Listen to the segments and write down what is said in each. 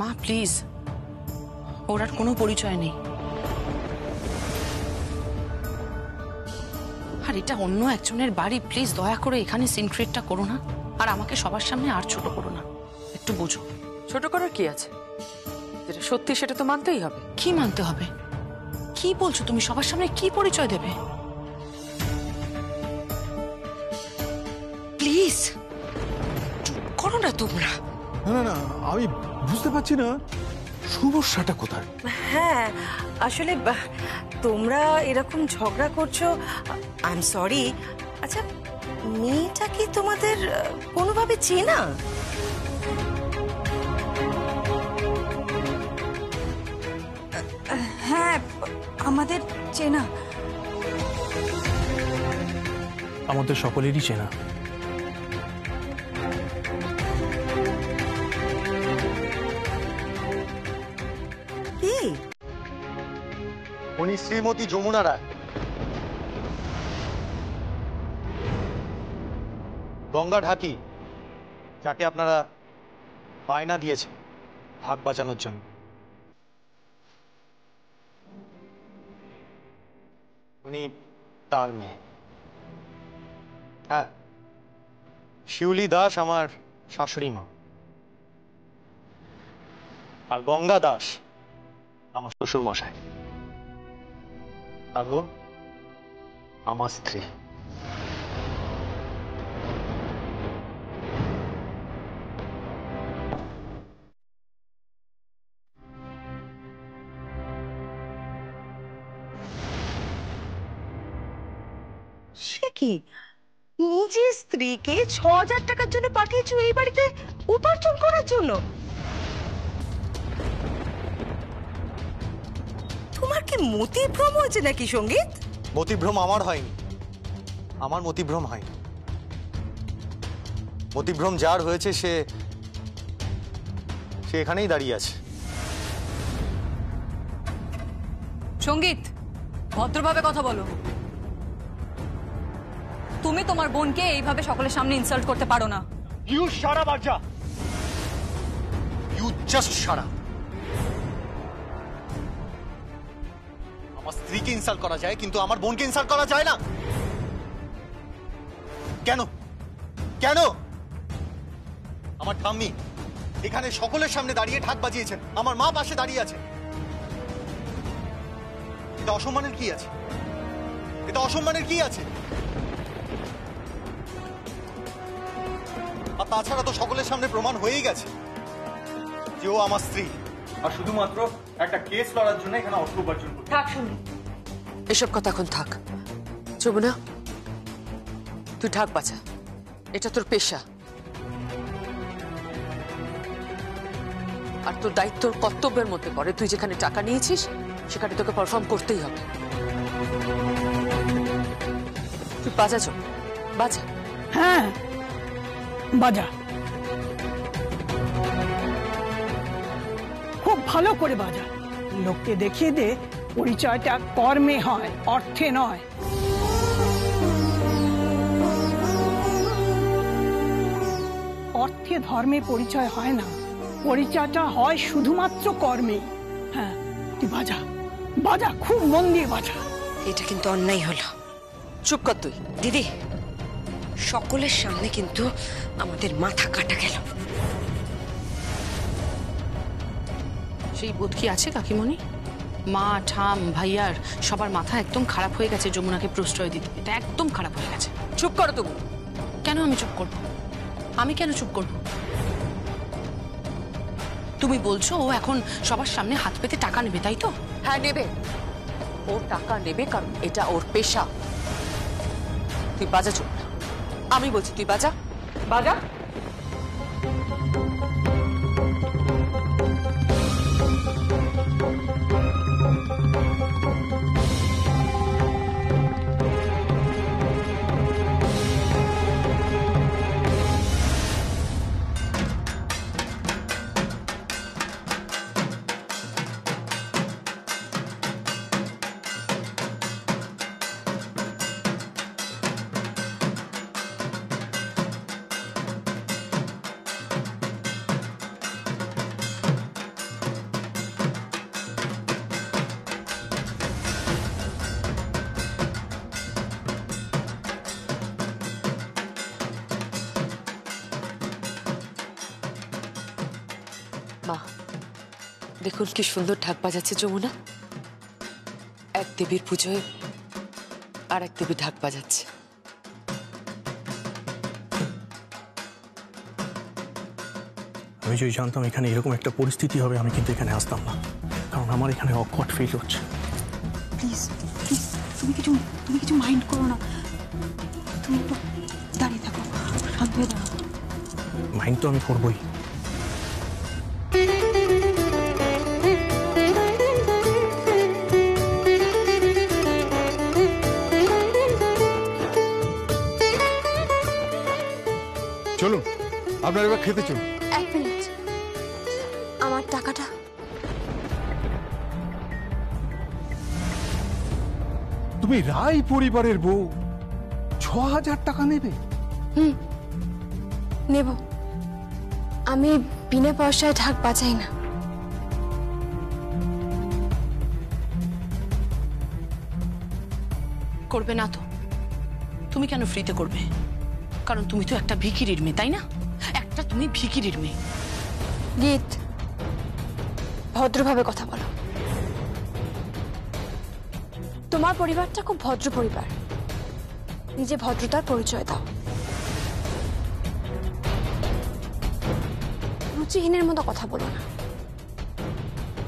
মা প্লিজ, ওর আর কোনো পরিচয় নেই। আর এটা অন্য একজনের বাড়ি, প্লিজ দয়া করে এখানে সিনক্রেটটা করো না, আর আমাকে সবার সামনে আর ছোট করো না, একটু বোঝো। ছোট করার কি আছে? যেটা সত্যি সেটা তো মানতেই হবে। কি মানতে হবে? কি বলছো তুমি? সবার সামনে কি পরিচয় দেবে? প্লিজ চুপ করো না তোমরা। না না না, আমি বুঝতে পারছি না সমস্যাটা কোথায়। হ্যাঁ আসলে তোমরা এরকম ঝগড়া করছো, আই এম সরি। আচ্ছা, মেয়েটা কি তোমাদের কোনোভাবে চেনা? হ্যাঁ, আমাদের চেনা। আমাদের সকলেরই চেনা। কি? উনি শ্রীমতী যমুনা রায়, গঙ্গা ঢাকি, যাকে আপনারা বায়না দিয়েছেন ভাগ বাঁচানোর জন্য। উনি তার মেয়ে। হ্যাঁ, শিউলি দাস আমার শাশুড়ি মা, আর গঙ্গা দাস আমার শ্বশুর মশাই, আর ও আমার স্ত্রী। সে কি, নিজের স্ত্রীকে ৬,০০০ টাকার জন্য পাঠিয়েছো এই বাড়িতে উপার্জন করার জন্য? তোমার কি মতিভ্রম হয়েছে নাকি সঙ্গীত? মতিভ্রম আমার হয়নি, আমার মতিভ্রম হয়নি। মতিভ্রম যার হয়েছে সে এখানেই দাঁড়িয়ে আছে। সঙ্গীত, ভদ্রভাবে কথা বলো। তুমি তোমার বোনকে এইভাবে সকলের সামনে ইনসাল্ট করতে পারো না। You shut up Arja, you just shut up. আমার স্ত্রীকে ইনসাল্ট করা যায় কিন্তু আমার বোনকে ইনসাল্ট করা যায় না। কেন কেন? আমার ঠাম্মি এখানে সকলের সামনে দাঁড়িয়ে ঢাক বাজিয়েছেন, আমার মা পাশে দাঁড়িয়ে আছে। এটা অসম্মানের কি আছে? এটা অসম্মানের কি আছে? আর তাছাড়া তো সকলের সামনে প্রমাণ হয়েই গেছে যে ও আমার স্ত্রী, আর শুধুমাত্র একটা কেস লড়ার জন্য এখানে অর্থ উপার্জন করছে। থাক শুনি, এসব কথা এখন থাক। যমুনা, তুই ঢাক বাজা, এটা তোর পেশা, আর তোর দায়িত্ব কর্তব্যের মধ্যে পড়ে। তুই যেখানে টাকা নিয়েছিস সেখানে তোকে পারফর্ম করতেই হবে। তুই বাজা, চল বাজা। হ্যাঁ বাজা, খুব ভালো করে বাজা। লোককে দেখিয়ে দে পরিচয়টা কর্মে হয়, অর্থে নয়। অর্থে ধর্মে পরিচয় হয় না, পরিচয়টা হয় শুধুমাত্র কর্মে। হ্যাঁ, তুই বাজা বাজা, খুব মন দিয়ে বাজা। এটা কিন্তু অন্যায় হলো। চুপ কর তুই। দিদি, সকলের সামনে কিন্তু আমাদের মাথা কাটা গেল। সেই বোধ কি আছে কাকিমণি? মা, ঠাম, ভাইয়ার সবার মাথা একদম খারাপ হয়ে গেছে যমুনাকে প্রশ্রয় দিতে। এটা একদম খারাপ হয়ে গেছে। চুপ করো তুমি। কেন আমি চুপ করব? আমি কেন চুপ করব? তুমি বলছো ও এখন সবার সামনে হাত পেতে টাকা নেবে, তাই তো? হ্যাঁ নেবে, ও টাকা নেবে, কারণ এটা ওর পেশা। তুই বাজা, চুপ। আমি বলছি তুই বাজা বাজা। মা দেখুন কি সুন্দর ঢাক বাজাচ্ছে যমুনা। এক দেবীর পুজোয় আর এক দেবী ঢাক বাজাচ্ছে। আমি যদি জানতাম এখানে এরকম একটা পরিস্থিতি হবে আমি কিন্তু এখানে আসতাম না, কারণ আমার এখানে অকওয়ার্ড ফিল হচ্ছে। প্লিজ প্লিজ তুমি কিছু মাইন্ড করো না, তুমি একটু দাঁড়িয়ে থাকো, শান্ত হয়ে দাঁড়াও। মাইন্ড তো আমি করবই। চলুন আপনার এবার খেতে চলুন। এক মিনিট, আমার টাকাটা। তুমি রায় পরিবারের বউ, ৬,০০০ টাকা নেবে? নেব। আমি বিনা পয়সায় ঢাক বাজাই না। করবে না তো? তুমি কেন ফ্রিতে করবে? কারণ তুমি তো একটা ভিখিরির মেয়ে, তাই না? একটা তুমি ভিখিরির মেয়ে। গীত, ভদ্রভাবে কথা বলো। তোমার পরিবারটা খুব ভদ্র পরিবার, নিজে ভদ্রতার পরিচয় দাও। রুচিহীনের মতো কথা বলো না।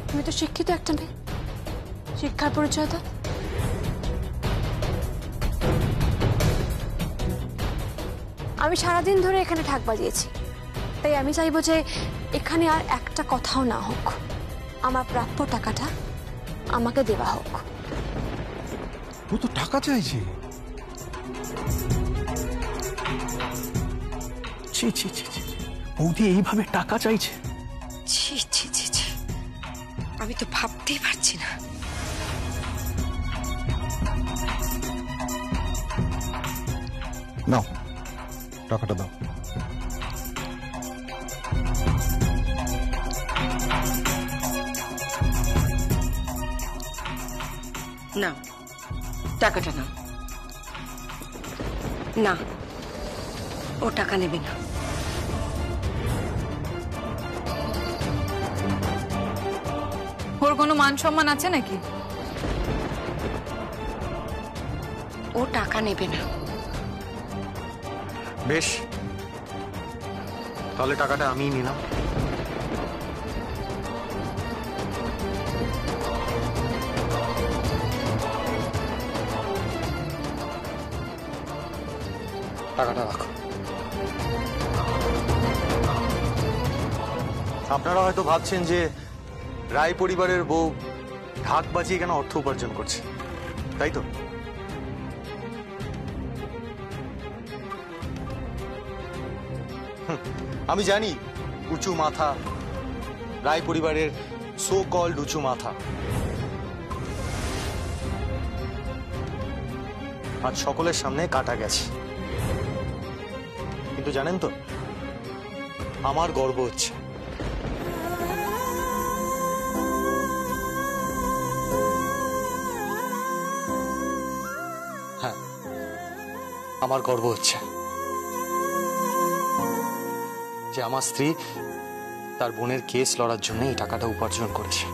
তুমি তো শিক্ষিত একটা মেয়ে, শিক্ষার পরিচয় দাও। আমি সারাদিন ধরে এখানে ঢাক বাজিয়েছি, তাই আমি চাইবো যে এখানে আর একটা কথাও না হোক। আমার প্রাপ্য টাকাটা আমাকে দেওয়া হোক। ও তো টাকা চাইছে। ছি ছি ছি ছি, বৌদি এইভাবে টাকা চাইছে? ছি ছি ছি ছি, আমি তো ভাবতেই পারছি না। নাও টাকাটা দাও। না, টাকাটা নাও। না, ও টাকা নেবে না। ওর কোনো মান সম্মান আছে নাকি? ও টাকা নেবে না। বেশ, তাহলে টাকাটা আমিই নিলাম। টাকাটা রাখো। আপনারা হয়তো ভাবছেন যে রায় পরিবারের বউ ঢাক বাজিয়ে কেন অর্থ উপার্জন করছে, তাই তো? আমি জানি উঁচু মাথা, রায় পরিবারের সো কল্ড উঁচু মাথা আজ সকলের সামনে কাটা গেছে, কিন্তু জানেন তো আমার গর্ব হচ্ছে। হ্যাঁ, আমার গর্ব হচ্ছে যে আমার স্ত্রী তার বোনের কেস লড়ার জন্য এই টাকাটা উপার্জন করেছে।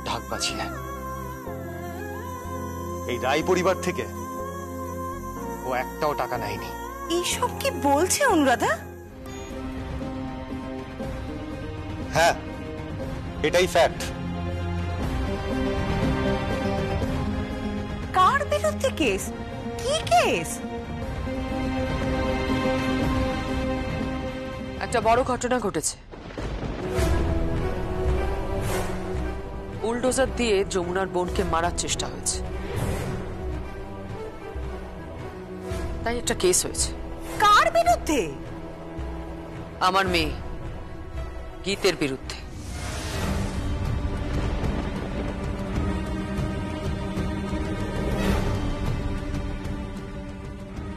ঢাক বাজিয়ে এই রায় পরিবার থেকে ও একটাও টাকা নেয়নি। এইসব কি বলছে অনুরাধা? হ্যাঁ, এটাই ফ্যাক্ট। কার বিরুদ্ধে কেস? কি কেস? একটা বড় ঘটনা ঘটেছে। বুলডোজার দিয়ে যমুনার বোনকে মারার চেষ্টা হয়েছে, তাই একটা কেস হয়েছে। কার বিরুদ্ধে? আমার মেয়ে গীতের বিরুদ্ধে।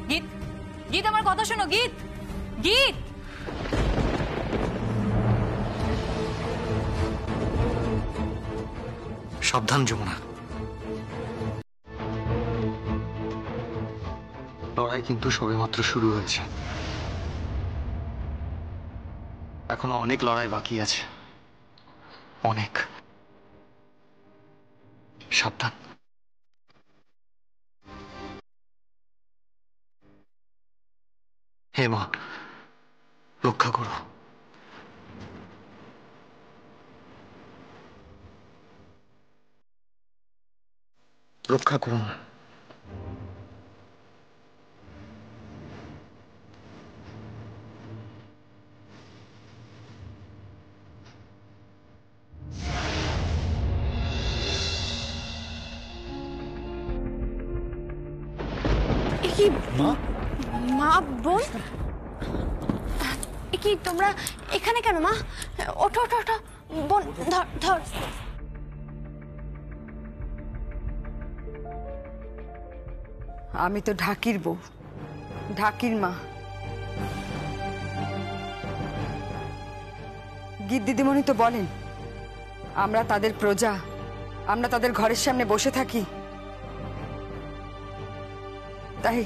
গীত, গীত আমার কথা শোনো। গীত, গীত। সাবধান যমুনা, লড়াই কিন্তু সবেমাত্র শুরু হয়েছে। এখনো অনেক লড়াই বাকি আছে, অনেক। সাবধান। হে মা, রক্ষা করো। রক্ষা করুন। এ কি মা, মা বোন, এ কি তোমরা এখানে কেন? মা ওঠো ওঠো ওঠো, বোন ধর ধর। আমি তো ঢাকির বউ, ঢাকির মা। গীত দিদিমণি তো বলেন আমরা তাদের প্রজা, আমরা তাদের ঘরের সামনে বসে থাকি। তাই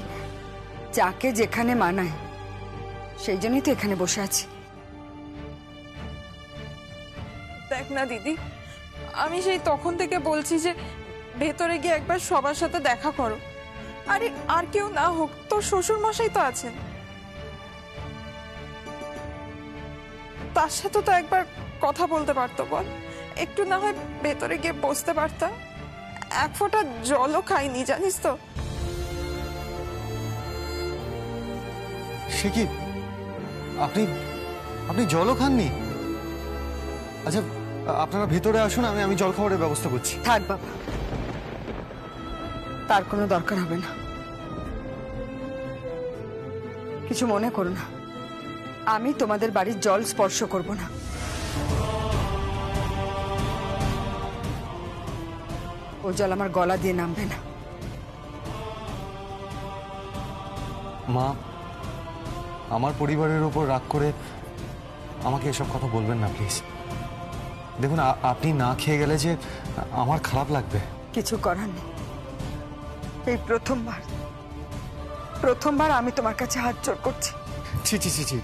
যাকে যেখানে মানায় সেই জন্যই তো এখানে বসে আছি। দেখ না দিদি, আমি সেই তখন থেকে বলছি যে ভেতরে গিয়ে একবার সবার সাথে দেখা করো। আরে আর কেউ না হোক, তোর শ্বশুর মশাই তো আছেন, তার সাথে তো একবার কথা বলতে পারতো। বল, একটু না হয় ভেতরে গিয়ে বসতে পারতাম। এক ফোঁটা জলও খাইনি, জানিস তো। সে কি, আপনি আপনি জলও খাননি? আচ্ছা, আপনারা ভেতরে আসুন, আমি জল খাবারের ব্যবস্থা করছি। থাক বাবা, তার কোনো দরকার হবে না। কিছু মনে করো না, আমি তোমাদের বাড়ির জল স্পর্শ করব না। ও জল আমার গলা দিয়ে নামবে না। মা, আমার পরিবারের উপর রাগ করে আমাকে এসব কথা বলবেন না প্লিজ। দেখুন, আপনি না খেয়ে গেলে যে আমার খারাপ লাগবে। কিছু করার নেই, এই প্রথমবার আমি তোমার কাছে হাত জোড় করছি। ছি ছি ছি ছি,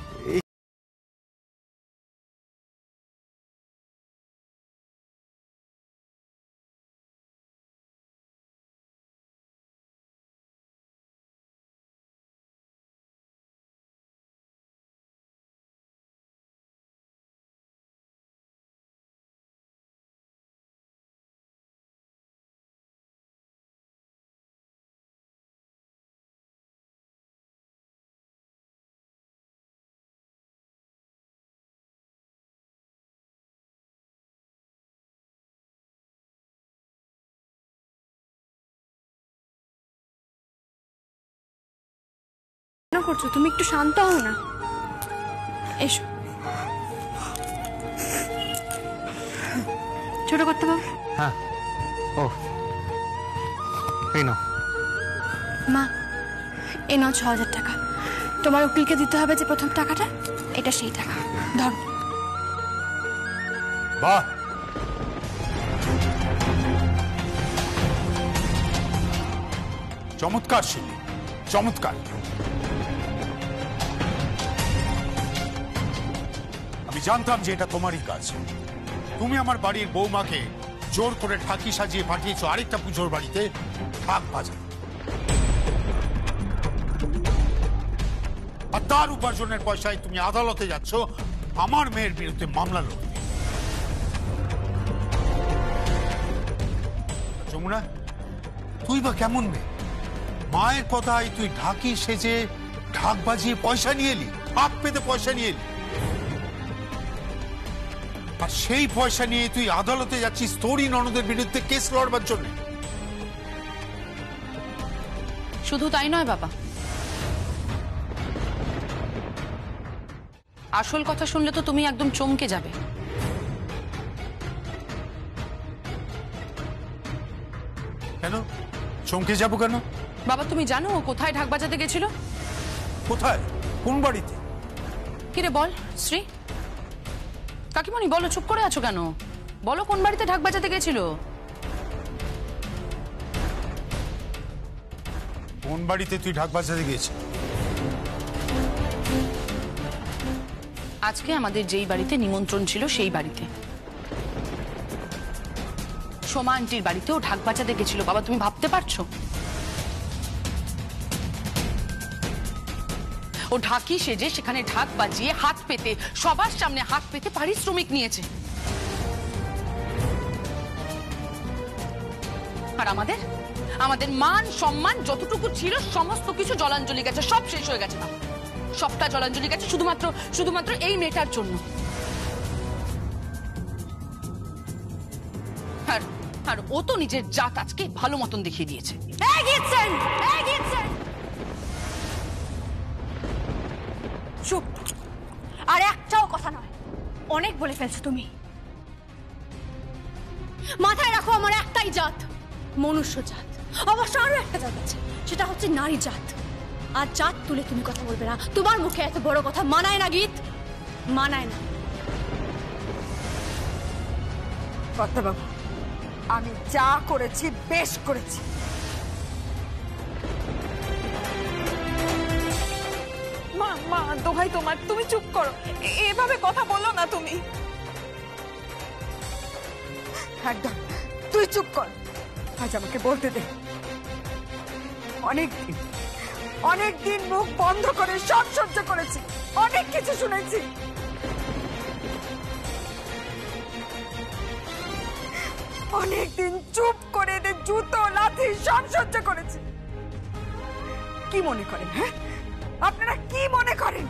কেন করছো তুমি? একটু শান্ত হও না। এসো ছোট করতে পারো? হ্যাঁ। ও, এই নাও। মা, এ নাও ৬,০০০ টাকা। তোমার উকিলকে দিতে হবে যে প্রথম টাকাটা, এটা সেই টাকা। ধর। বাহ, চমৎকার শিল্পী, চমৎকার। আমি জানতাম যে এটা তোমারই কাজ। তুমি আমার বাড়ির বৌমাকে জোর করে ঠাকি সাজিয়ে পাঠিয়েছো আরেকটা পুজোর বাড়িতে ঢাক বাজাতে, আর তার উপার্জনের পয়সায় তুমি আদালতে যাচ্ছ আমার মেয়ের বিরুদ্ধে মামলা লড়তে। যমুনা, তুই বা কেমন মেয়ে? মায়ের কথায় তুই ঢাকি সেজে ঢাক বাজিয়ে পয়সা নিয়ে এলি, হাত পেতে পয়সা নিয়ে এলি, আর সেই পয়সা নিয়ে তুই আদালতে যাচ্ছিস তোরই ননদের বিরুদ্ধে কেস লড়বার জন্য। শুধু তাই নয় বাবা, আসল কথা শুনলে তো তুমি একদম চমকে যাবে। কেন চমকে যাবো কেন? বাবা, তুমি জানো ও কোথায় ঢাক বাজাতে গেছিল? কোথায়? কোন বাড়িতে? কিরে বল শ্রী। কাকিমণি বলো, চুপ করে আছো কেন? বলো কোন বাড়িতে ঢাক বাজাতে গেছিল? কোন বাড়িতে তুই ঢাক বাজাতে গিয়েছিস? আজকে আমাদের যেই বাড়িতে নিমন্ত্রণ ছিল সেই বাড়িতে, সোমা আন্টির বাড়িতে ও ঢাক বাজাতে গেছিল। বাবা, তুমি ভাবতে পারছো? ও ঢাকি সেজে সেখানে ঢাক বাজিয়ে হাত পেতে, সবার সামনে হাত পেতে পারিশ্রমিক নিয়েছে। আর আমাদের আমাদের মান সম্মান যতটুকু ছিল সমস্ত কিছু জলাঞ্জলি গেছে, সব শেষ হয়ে গেছে। বাবা, সবটা জলাঞ্জলি গেছে শুধুমাত্র এই মেয়েটার জন্য। আর ও তো নিজের জাত আজকে ভালো মতন দেখিয়ে দিয়েছে। চুপ, আর একটাও কথা নয়, অনেক বলে ফেলছো তুমি। মাথায় রাখো, আমার একটাই জাত, মনুষ্য জাত। অবশ্য আরো একটা জাত আছে, সেটা হচ্ছে নারী জাত। আর জাত তুলে তুমি কথা বলবে না। তোমার মুখে এত বড় কথা মানায় না গীত, মানায় না। কর্তাবাবু, আমি যা করেছি বেশ করেছি। মা মা দোহাই তোমার, তুমি চুপ করো, এভাবে কথা বলো না তুমি। একদম, তুই চুপ কর। আজ আমাকে বলতে দে। অনেক দিন মুখ বন্ধ করে সব সহ্য করেছি, অনেক কিছু শুনেছি। অনেকদিন চুপ করে এদের জুতো লাথি সব সহ্য করেছি। কি মনে করেন? হ্যাঁ, আপনারা কি মনে করেন?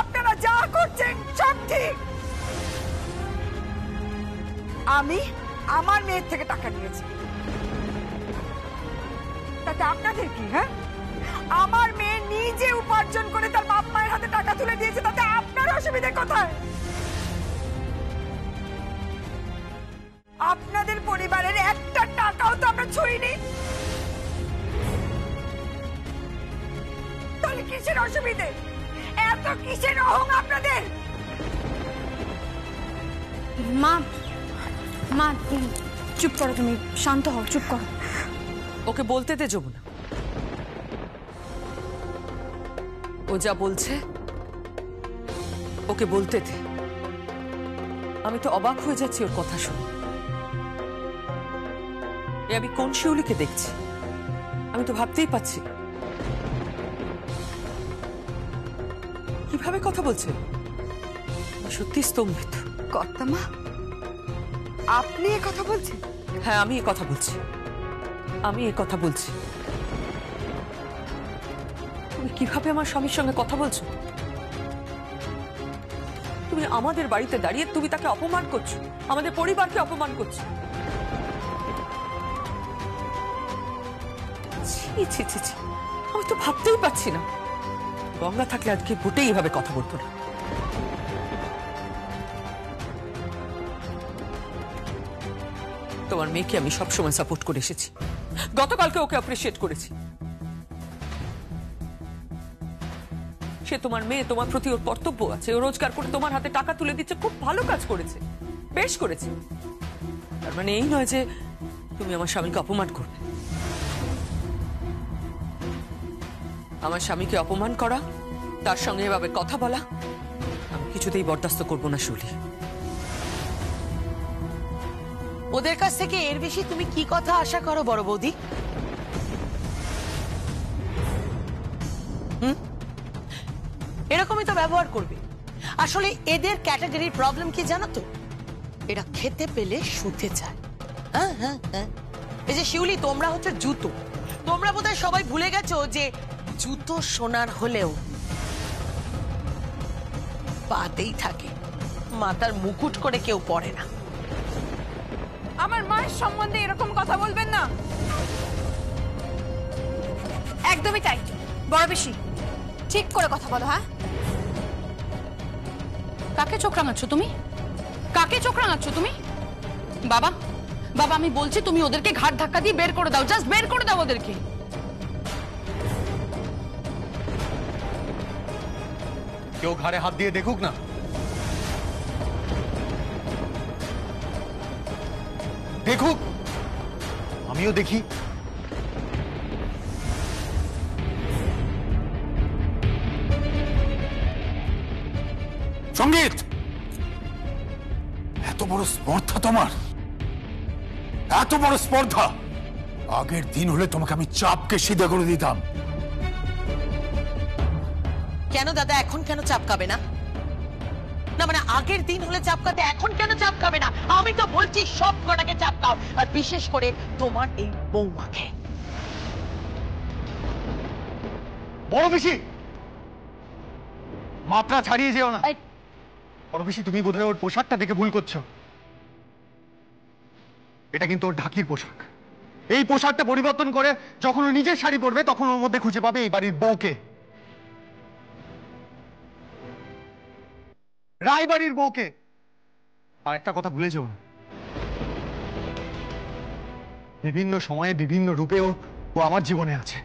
আপনারা যা করছেন সব ঠিক। আমি আমার মেয়ের থেকে টাকা নিয়েছি, তাতে আপনাদের কি? হ্যাঁ, আমার মেয়ে নিজে উপার্জন করে তার বাপ মায়ের হাতে টাকা তুলে দিয়েছে, তাতে আপনার অসুবিধা কোথায়? আপনাদের পরিবারের একটা টাকাও তো আমরা ছুঁইনি, তাহলে কিসের অসুবিধে? এত কিসের অহং আপনাদের? মা মা চুপ করো, তুমি শান্ত হও, চুপ করো। ওকে বলতে দে যমুনা, ও যা বলছে ওকে বলতে দে। আমি তো অবাক হয়ে যাচ্ছি ওর কথা শুনে। আমি কোন শিউলিকে দেখছি আমি তো ভাবতেই পাচ্ছি। কিভাবে কথা বলছে, সত্যি স্তম্ভিত। কর্তামা, আপনি এ কথা বলছেন? হ্যাঁ, আমি এ কথা বলছি, আমি এ কথা বলছি। তুমি কিভাবে আমার স্বামীর সঙ্গে কথা বলছো? তুমি আমাদের বাড়িতে দাঁড়িয়ে তুমি তাকে অপমান করছো, আমাদের পরিবারকে অপমান করছো। ছি ছি ছি ছি, আমি তো ভাবতেই পারছি না। গঙ্গা থাকলে আজকে বুটেই এইভাবে কথা বলতো না। তোমার মেয়েকে আমি সবসময় সাপোর্ট করে এসেছি, গতকালকে ওকে অ্যাপ্রিশিয়েট করেছি। সে তোমার মেয়ে, তোমার প্রতি ওর কর্তব্য আছে। ও রোজগার করে তোমার হাতে টাকা তুলে দিচ্ছে, খুব ভালো কাজ করেছে, বেশ করেছে। তার মানে এই নয় যে তুমি আমার স্বামীকে অপমান করবে। আমার স্বামীকে অপমান করা, তার সঙ্গে এভাবে কথা বলা আমি কিছুতেই বরদাস্ত করব না শিউলি। ওদের কাছ থেকে এর বেশি তুমি কি কথা আশা করো বড় বৌদি? এরকমই তো ব্যবহার করবে। আসলে এদের ক্যাটাগরির প্রবলেম কি জানো তো? এরা খেতে পেলে শুতে চায়। হ্যাঁ হ্যাঁ হ্যাঁ, এই যে শিউলি, তোমরা হচ্ছে জুতো। তোমরা বোধহয় সবাই ভুলে গেছো যে জুতো সোনার হলেও পাতেই থাকে, মাথার মুকুট করে কেউ পরে না। আমার মায়ের সম্বন্ধে এরকম কথা বলবেন না। একদমই তাই, বড় বেশি ঠিক করে কথা বলো। হ্যাঁ, কাকে চোখ রাঙাচ্ছ তুমি? কাকে চোখ রাঙাচ্ছ তুমি? বাবা বাবা, আমি বলছি তুমি ওদেরকে ঘাট ধাক্কা দিয়ে বের করে দাও, জাস্ট বের করে দাও ওদেরকে। কেউ ঘাড়ে হাত দিয়ে দেখুক না, দেখুক, আমিও দেখি। সঙ্গীত, এত বড় স্পর্ধা তোমার, এত বড় স্পর্ধা! আগের দিন হলে তোমাকে আমি চাপকে সিধা করে দিতাম। কেন দাদা এখন কেন চাপকাবে না? না মানে আগের দিন হলে চাপকাতে এখন কেন চাপকাবে না? আমি তো বলছি সব কটাকে চাপকাও, আর বিশেষ করে তোমার এই বৌমাকে। বড় বেশি মাত্রা ছাড়িয়ে যেও না। বড় বেশি, তুমি বোধহয় ওর পোশাকটা দেখে ভুল করছো। এটা কিন্তু ওর ঢাকির পোশাক। এই পোশাকটা পরিবর্তন করে যখন ও নিজের শাড়ি পরবে তখন ওর মধ্যে খুঁজে পাবে এই বাড়ির বউকে, রায়বাড়ির বউকে। আর একটা কথা ভুলে যেও না, বিভিন্ন সময়ে বিভিন্ন রূপে ও আমার জীবনে আছে।